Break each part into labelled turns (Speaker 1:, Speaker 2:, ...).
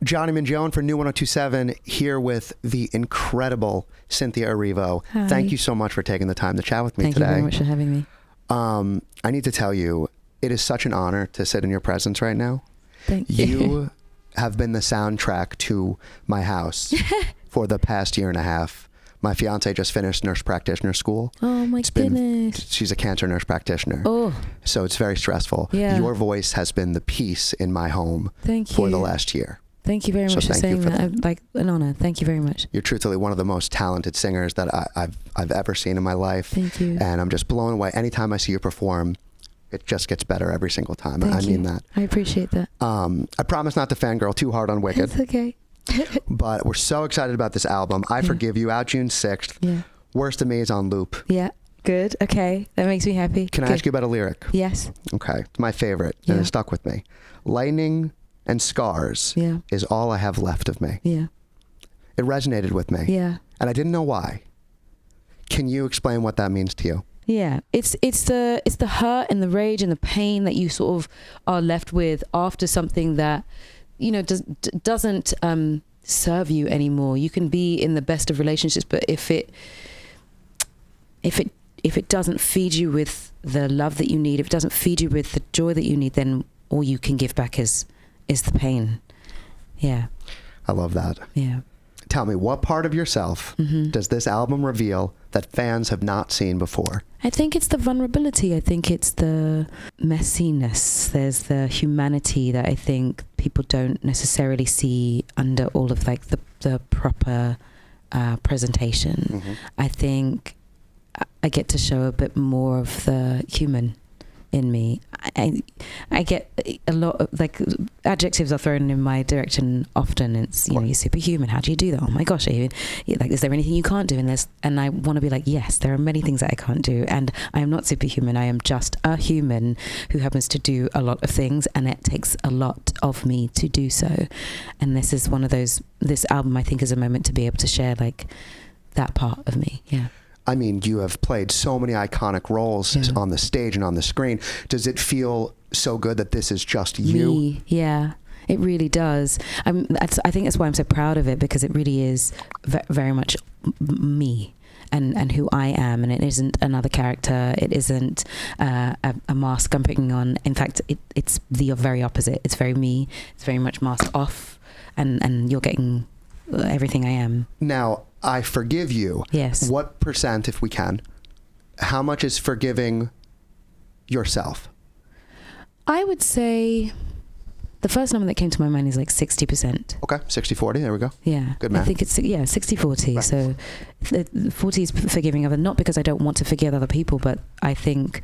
Speaker 1: Johnny Mingione for New 102.7 here with the incredible Cynthia Erivo.
Speaker 2: Hi.
Speaker 1: Thank you so much for taking the time to chat with me today.
Speaker 2: Thank you very much for having me.
Speaker 1: I need to tell you, it is such an honor to sit in your presence right now.
Speaker 2: Thank you.
Speaker 1: You have been the soundtrack to my house for the past year and a half. My fiance just finished nurse practitioner school.
Speaker 2: Oh my goodness.
Speaker 1: She's a cancer nurse practitioner.
Speaker 2: Oh.
Speaker 1: So it's very stressful.
Speaker 2: Yeah.
Speaker 1: Your voice has been the peace in my home
Speaker 2: Thank you.
Speaker 1: for the last year.
Speaker 2: Thank you very much for saying that. Like an honor. Thank you very much.
Speaker 1: You're truthfully one of the most talented singers that I've ever seen in my life.
Speaker 2: Thank you.
Speaker 1: And I'm just blown away. Anytime I see you perform, it just gets better every single time.
Speaker 2: Thank
Speaker 1: I mean
Speaker 2: you.
Speaker 1: that.
Speaker 2: I appreciate that.
Speaker 1: I promise not to fangirl too hard on Wicked.
Speaker 2: It's okay.
Speaker 1: But we're so excited about this album. I Forgive You, out June 6th.
Speaker 2: Yeah.
Speaker 1: Worst of Me is on loop.
Speaker 2: Yeah. Good. Okay. That makes me happy.
Speaker 1: Can I ask you about a lyric?
Speaker 2: Yes.
Speaker 1: Okay. It's my favorite.
Speaker 2: Yeah.
Speaker 1: And it stuck with me. Lightning and scars is all I have left of me.
Speaker 2: Yeah.
Speaker 1: It resonated with me.
Speaker 2: Yeah.
Speaker 1: And I didn't know why. Can you explain what that means to you?
Speaker 2: Yeah, it's the hurt and the rage and the pain that you sort of are left with after something that, you know, doesn't serve you anymore. You can be in the best of relationships, but if it doesn't feed you with the love that you need, if it doesn't feed you with the joy that you need, then all you can give back is the pain. Yeah.
Speaker 1: I love that.
Speaker 2: Yeah.
Speaker 1: Tell me, what part of yourself does this album reveal that fans have not seen before?
Speaker 2: I think it's the vulnerability. I think it's the messiness. There's the humanity that I think people don't necessarily see under all of like the proper presentation. I think I get to show a bit more of the human in me. I get a lot of like adjectives are thrown in my direction often. It's, you know, you're superhuman. How do you do that? Oh my gosh, like, is there anything you can't do in this? And I want to be like, yes, there are many things that I can't do, and I am not superhuman. I am just a human who happens to do a lot of things, and it takes a lot of me to do so. And this is one of those. This album, I think, is a moment to be able to share like that part of me. Yeah.
Speaker 1: I mean, you have played so many iconic roles on the stage and on the screen. Does it feel so good that this is just you?
Speaker 2: Me, yeah, it really does. I think that's why I'm so proud of it, because it really is very much me and who I am, and it isn't another character. It isn't a mask I'm putting on. In fact, it's the very opposite. It's very me. It's very much mask off, and you're getting everything I am.
Speaker 1: Now, I Forgive You.
Speaker 2: Yes.
Speaker 1: What percent, if we can, how much is forgiving yourself?
Speaker 2: I would say the first number that came to my mind is like 60%.
Speaker 1: Okay, 60-40, there we go.
Speaker 2: Yeah.
Speaker 1: Good math.
Speaker 2: I think it's, 60-40. Right. So the 40 is forgiving other, not because I don't want to forgive other people, but I think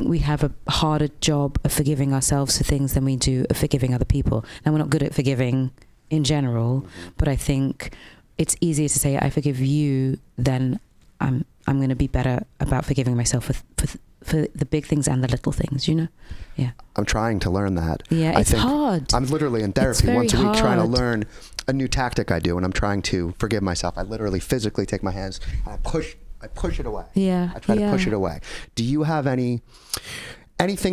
Speaker 2: we have a harder job of forgiving ourselves for things than we do of forgiving other people. Now, we're not good at forgiving in general, but I think it's easier to say I forgive you than I'm going to be better about forgiving myself for the big things and the little things, you know? Yeah. I'm
Speaker 1: trying to learn that.
Speaker 2: Yeah, it's hard.
Speaker 1: I'm literally in therapy once a week trying to learn a new tactic I do, and I'm trying to forgive myself. I literally physically take my hands and I push it away.
Speaker 2: Yeah.
Speaker 1: I try to push it away. Do you have anything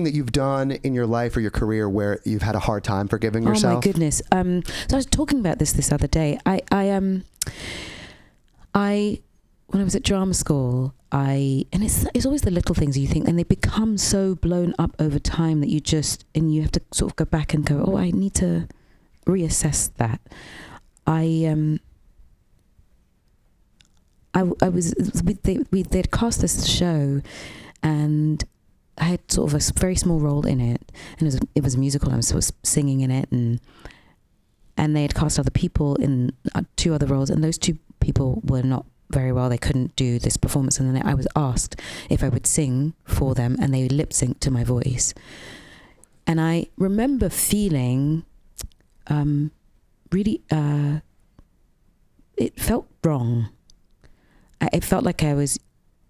Speaker 1: that you've done in your life or your career where you've had a hard time forgiving yourself?
Speaker 2: Oh my goodness. So I was talking about this other day. When I was at drama school, and it's always the little things you think, and they become so blown up over time that you have to sort of go back and go, oh, I need to reassess that. They'd cast this show, and I had sort of a very small role in it, and it was a musical. I was sort of singing in it, and they had cast other people in 2 other roles, and those 2 people were not very well. They couldn't do this performance, and then I was asked if I would sing for them, and they lip synced to my voice. And I remember feeling really, it felt wrong. It felt like I was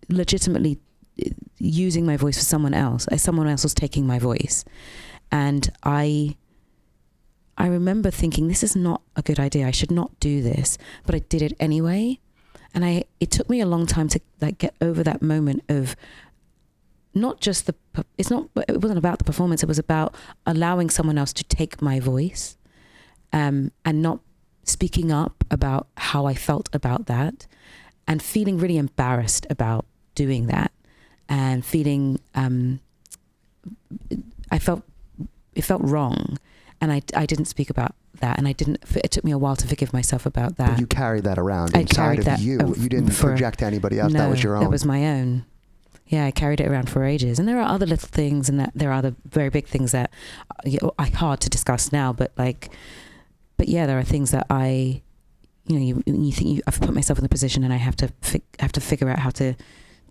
Speaker 2: legitimately using my voice for someone else. Someone else was taking my voice. And I remember thinking, this is not a good idea. I should not do this. But I did it anyway. And it took me a long time to like get over that moment of not just it wasn't about the performance. It was about allowing someone else to take my voice and not speaking up about how I felt about that, and feeling really embarrassed about doing that, and feeling it felt wrong, and I didn't speak about that, and it took me a while to forgive myself about that.
Speaker 1: But you carried that around inside of you. You didn't project to anybody else.
Speaker 2: No,
Speaker 1: that was your own.
Speaker 2: That was my own. Yeah, I carried it around for ages. And there are other little things, and that there are other very big things that are hard to discuss now. But yeah, there are things that you think I've put myself in the position, and I have to figure out how to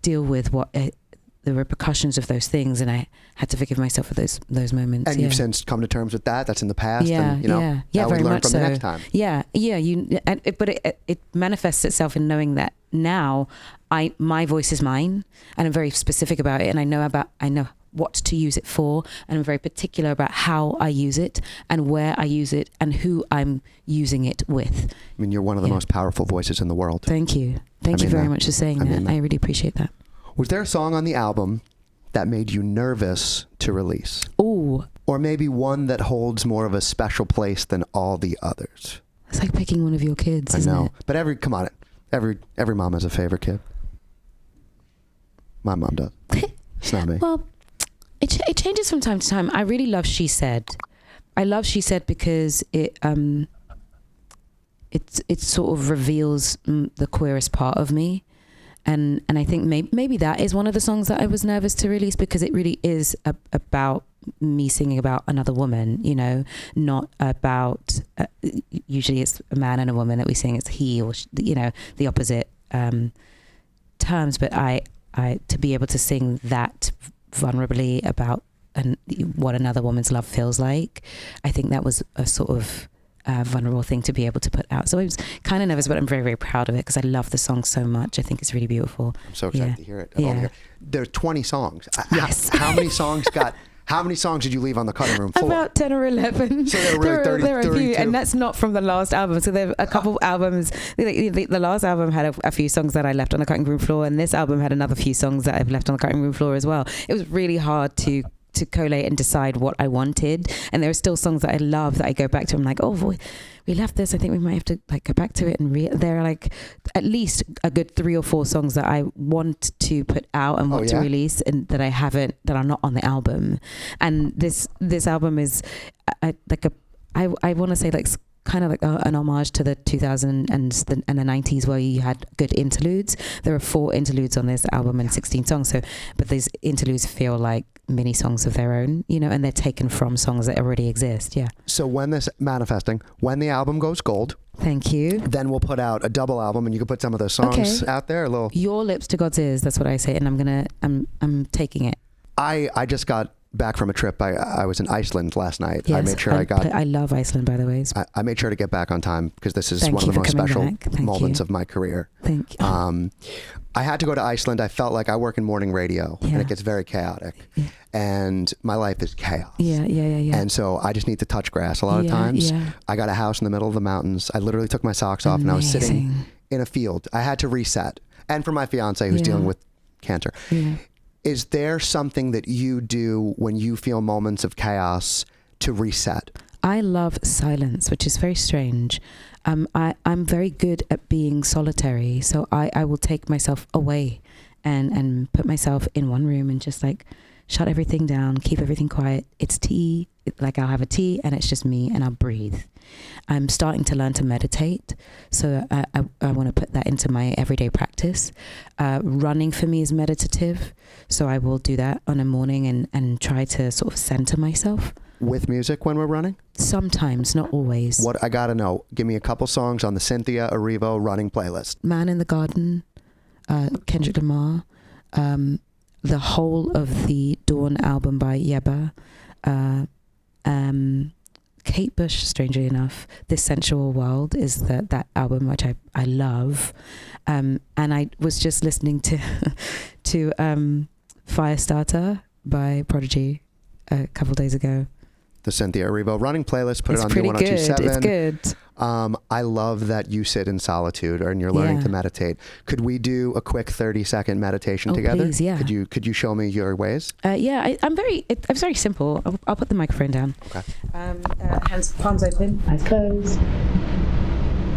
Speaker 2: deal with the repercussions of those things, and I had to forgive myself for those moments.
Speaker 1: And you've since come to terms with that. That's in the past.
Speaker 2: Yeah,
Speaker 1: and,
Speaker 2: very
Speaker 1: learn
Speaker 2: much
Speaker 1: from
Speaker 2: so.
Speaker 1: the next time.
Speaker 2: Yeah. But it manifests itself in knowing that now my voice is mine, and I'm very specific about it, and I know what to use it for, and I'm very particular about how I use it and where I use it and who I'm using it with.
Speaker 1: I mean, you're one of the most powerful voices in the world.
Speaker 2: Thank you. Thank you very much for saying that. I really appreciate that.
Speaker 1: Was there a song on the album that made you nervous to release?
Speaker 2: Ooh.
Speaker 1: Or maybe one that holds more of a special place than all the others?
Speaker 2: It's like picking one of your kids, isn't it?
Speaker 1: But every mom has a favorite kid. My mom does. It's not me.
Speaker 2: Well, it changes from time to time. I really love She Said. I love She Said because it sort of reveals the queerest part of me. And I think maybe that is one of the songs that I was nervous to release, because it really is about me singing about another woman, not about, usually it's a man and a woman that we sing, it's he or, the opposite terms. But I to be able to sing that vulnerably about what another woman's love feels like, I think that was a sort of vulnerable thing to be able to put out. So I was kind of nervous, but I'm very, very proud of it because I love the song so much. I think it's really beautiful.
Speaker 1: I'm so excited to hear it.
Speaker 2: Yeah.
Speaker 1: There's 20 songs.
Speaker 2: Yes.
Speaker 1: How many songs did you leave on the cutting room floor?
Speaker 2: About 10 or 11.
Speaker 1: So there are
Speaker 2: a few, and that's not from the last album. So there are a couple albums. The last album had a few songs that I left on the cutting room floor, and this album had another few songs that I've left on the cutting room floor as well. It was really hard to collate and decide what I wanted, and there are still songs that I love that I go back to. I'm like, oh, we left this. I think we might have to go back to it, and there are at least a good 3 or 4 songs that I want to put out and want to release, and that that are not on the album. And this album is I want to say kind of like an homage to the 2000s and the 90s, where you had good interludes. There are 4 interludes on this album and 16 songs. But these interludes feel like mini songs of their own, and they're taken from songs that already exist. Yeah. So
Speaker 1: when the album goes gold,
Speaker 2: thank you,
Speaker 1: then we'll put out a double album, and you can put some of those songs out there.
Speaker 2: Your lips to God's ears. That's what I say, and I'm taking it.
Speaker 1: I just got back from a trip. I was in Iceland last night.
Speaker 2: Yes,
Speaker 1: I made sure
Speaker 2: I love Iceland, by the way.
Speaker 1: I made sure to get back on time, because this is one of the most special moments of my career.
Speaker 2: Thank you.
Speaker 1: I had to go to Iceland. I felt like I work in morning radio, and it gets very chaotic, and my life is chaos.
Speaker 2: Yeah.
Speaker 1: And so I just need to touch grass a lot of times. Yeah. I got a house in the middle of the mountains. I literally took my socks off.
Speaker 2: Amazing.
Speaker 1: And I was sitting in a field. I had to reset. And for my fiance, who's dealing with cancer. Yeah. Is there something that you do when you feel moments of chaos to reset?
Speaker 2: I love silence, which is very strange. I'm very good at being solitary, so I will take myself away and put myself in one room and just shut everything down, keep everything quiet. It's tea, I'll have a tea and it's just me, and I'll breathe. I'm starting to learn to meditate, so I want to put that into my everyday practice. Running for me is meditative, so I will do that on a morning and try to sort of center myself.
Speaker 1: With music when we're running?
Speaker 2: Sometimes, not always.
Speaker 1: What I gotta know, give me a couple songs on the Cynthia Erivo running playlist.
Speaker 2: Man in the Garden, Kendrick Lamar, the whole of the Dawn album by Yeba, Kate Bush, strangely enough. This Sensual World is that album which I love, and I was just listening to Firestarter by Prodigy a couple days ago.
Speaker 1: The Cynthia Erivo running playlist. Put
Speaker 2: it's
Speaker 1: it on the 1027.
Speaker 2: It's good.
Speaker 1: I love that you sit in solitude and you're learning to meditate. Could we do a quick 30-second meditation together?
Speaker 2: Please, yeah.
Speaker 1: Could you show me your ways?
Speaker 2: It's very simple. I'll put the microphone down.
Speaker 1: Okay.
Speaker 2: Hands, palms open, eyes closed.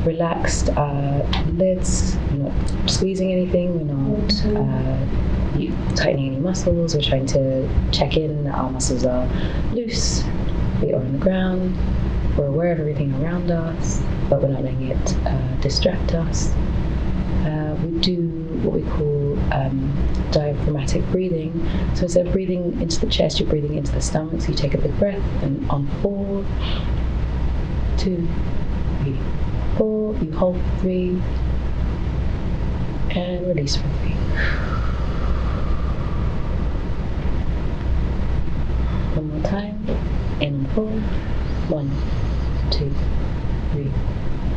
Speaker 2: Relaxed lids. We're not squeezing anything. We're not tightening any muscles. We're trying to check in that our muscles are loose. Feet are on the ground. We're aware of everything around us, but we're not letting it distract us. We do what we call diaphragmatic breathing. So instead of breathing into the chest, you're breathing into the stomach. So you take a big breath, and on 4, 2, 3, 4, you hold for 3, and release for 3. One more time. In on 4. 1, 2, 3,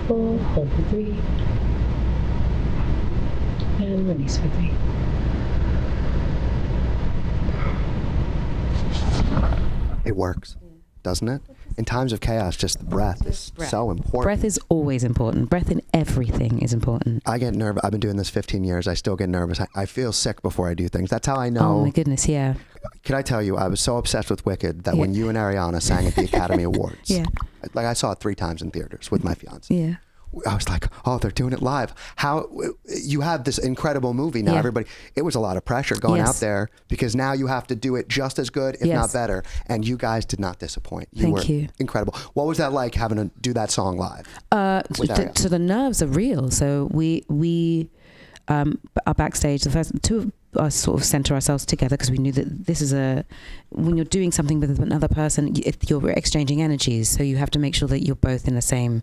Speaker 2: 4. Hold for 3. And release for 3.
Speaker 1: It works, doesn't it? In times of chaos, just the breath is so important.
Speaker 2: Breath is always important. Breath in everything is important.
Speaker 1: I get nervous. I've been doing this 15 years. I still get nervous. I feel sick before I do things. That's how I know.
Speaker 2: Oh my goodness, yeah.
Speaker 1: Could I tell you, I was so obsessed with Wicked that when you and Ariana sang at the Academy Awards, like I saw it 3 times in theaters with my fiance.
Speaker 2: Yeah.
Speaker 1: I was like, oh, they're doing it live. How you have this incredible movie now, everybody. It was a lot of pressure going out there because now you have to do it just as good, if not better. And you guys did not disappoint.
Speaker 2: Thank you.
Speaker 1: Incredible. What was that like having to do that song live?
Speaker 2: So the nerves are real. So we are backstage. The first 2 of us sort of center ourselves together because we knew that this is when you're doing something with another person, you're exchanging energies. So you have to make sure that you're both in the same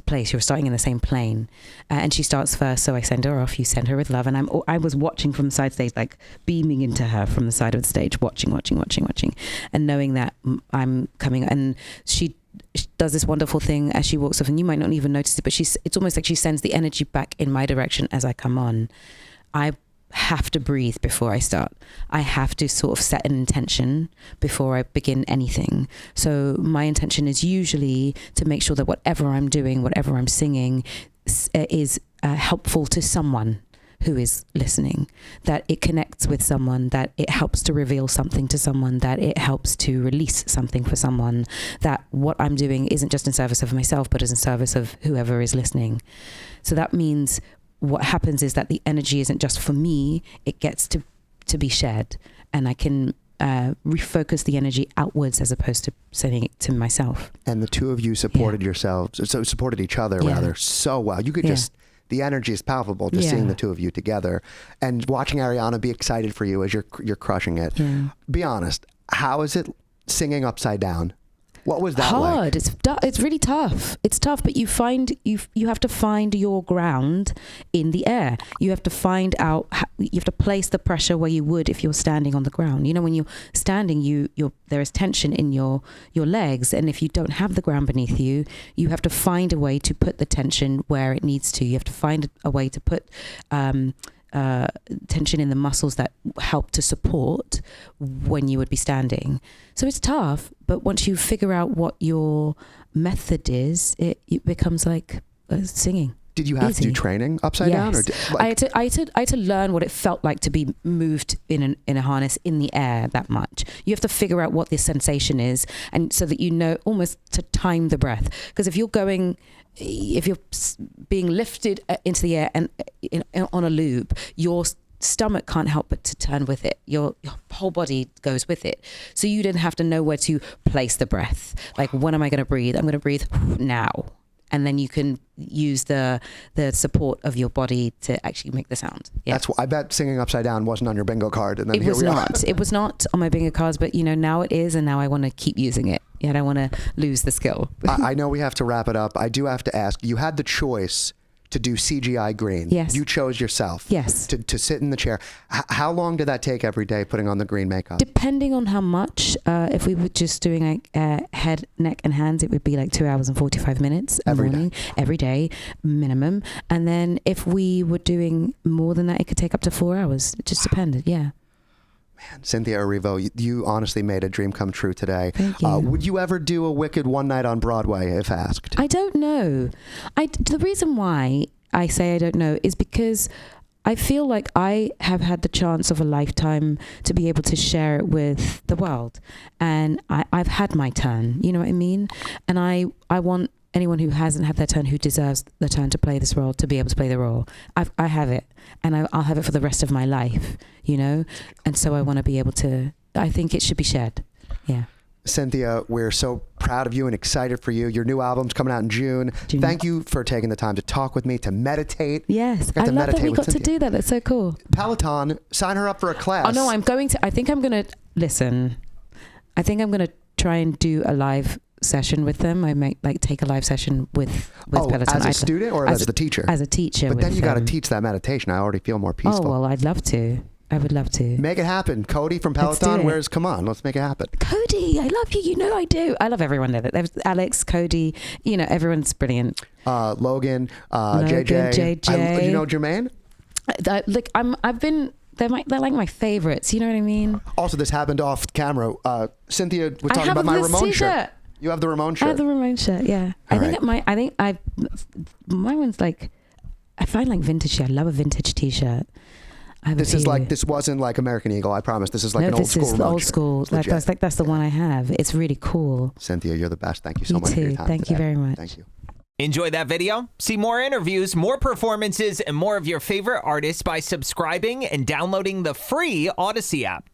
Speaker 2: place. You're starting in the same plane. And she starts first, so I send her off. You send her with love. And I was watching from the side stage, like beaming into her from the side of the stage, watching, and knowing that I'm coming. And she does this wonderful thing as she walks off, and you might not even notice it, but it's almost like she sends the energy back in my direction as I come on. I have to breathe before I start. I have to sort of set an intention before I begin anything. So my intention is usually to make sure that whatever I'm doing, whatever I'm singing is helpful to someone who is listening, that it connects with someone, that it helps to reveal something to someone, that it helps to release something for someone, that what I'm doing isn't just in service of myself, but is in service of whoever is listening. So that means what happens is that the energy isn't just for me, it gets to be shared, and I can refocus the energy outwards as opposed to sending it to myself.
Speaker 1: And the 2 of you supported yourselves, so supported each other rather so well. You could just, the energy is palpable just seeing the 2 of you together and watching Ariana be excited for you as you're crushing it. Yeah. Be honest, how is it singing upside down? What was that
Speaker 2: hard?
Speaker 1: Like?
Speaker 2: It's really tough. It's tough, but you have to find your ground in the air. You have to find out. You have to place the pressure where you would if you're standing on the ground. You know, when you're standing, there is tension in your legs, and if you don't have the ground beneath you, you have to find a way to put the tension where it needs to. You have to find a way to put tension in the muscles that help to support when you would be standing. So it's tough, but once you figure out what your method is, it becomes like singing.
Speaker 1: Did you have to do training upside down? Or
Speaker 2: I had to learn what it felt like to be moved in a harness in the air that much. You have to figure out what the sensation is, and so that you know almost to time the breath. Because if you're being lifted into the air and on a loop, your stomach can't help but to turn with it. Your whole body goes with it. So you didn't have to know where to place the breath. Like, when am I going to breathe? I'm going to breathe now. And then you can use the support of your body to actually make the sound. Yeah.
Speaker 1: That's I bet singing upside down wasn't on your bingo card. And then
Speaker 2: it was not. It was not on my bingo cards, but now it is, and now I want to keep using it. Yeah, I don't want to lose the skill.
Speaker 1: I know we have to wrap it up. I do have to ask. You had the choice to do CGI green.
Speaker 2: Yes.
Speaker 1: You chose yourself.
Speaker 2: Yes.
Speaker 1: To sit in the chair. How long did that take every day, putting on the green makeup?
Speaker 2: Depending on how much. If we were just doing like head, neck, and hands, it would be like 2 hours and 45 minutes every day, minimum. And then if we were doing more than that, it could take up to 4 hours. It just depended. Yeah.
Speaker 1: Cynthia Erivo, you honestly made a dream come true today.
Speaker 2: Thank you.
Speaker 1: Would you ever do a Wicked one night on Broadway if asked?
Speaker 2: I don't know. The reason why I say I don't know is because I feel like I have had the chance of a lifetime to be able to share it with the world. And I've had my turn, you know what I mean? And I want anyone who hasn't had their turn, who deserves the turn to play this role, to be able to play the role. I have it, and I'll have it for the rest of my life, you know? And so I want to be able to, I think it should be shared. Yeah.
Speaker 1: Cynthia, we're so proud of you and excited for you. Your new album's coming out in June. Thank you for taking the time to talk with me, to meditate.
Speaker 2: Yes, I love that we got to do that. That's so cool.
Speaker 1: Peloton, sign her up for a class.
Speaker 2: Oh no, I think I'm going to try and do a live session with them. I might take a live session with Peloton.
Speaker 1: As a student or as the teacher?
Speaker 2: As a teacher.
Speaker 1: But then you got to teach that meditation. I already feel more peaceful.
Speaker 2: Oh, well, I'd love to. I would love to.
Speaker 1: Make it happen. Cody from Peloton, come on, let's make it happen.
Speaker 2: Cody, I love you. You know I do. I love everyone there. There's Alex, Cody, everyone's brilliant.
Speaker 1: Logan, JJ. You know Jermaine?
Speaker 2: They're like my favorites. You know what I mean?
Speaker 1: Also, this happened off camera. Cynthia was talking about my Ramon shirt. You have the Ramon shirt?
Speaker 2: I have the Ramon shirt, yeah. Mine one's like, I find like vintage. I love a vintage t-shirt. This wasn't like American Eagle, I promise. This is like an old school. This is old school. That's the one I have. It's really cool.
Speaker 1: Cynthia, you're the best. Thank you so much for your time.
Speaker 2: Thank you very much.
Speaker 1: Thank you.
Speaker 3: Enjoy that video? See more interviews, more performances, and more of your favorite artists by subscribing and downloading the free Odyssey app.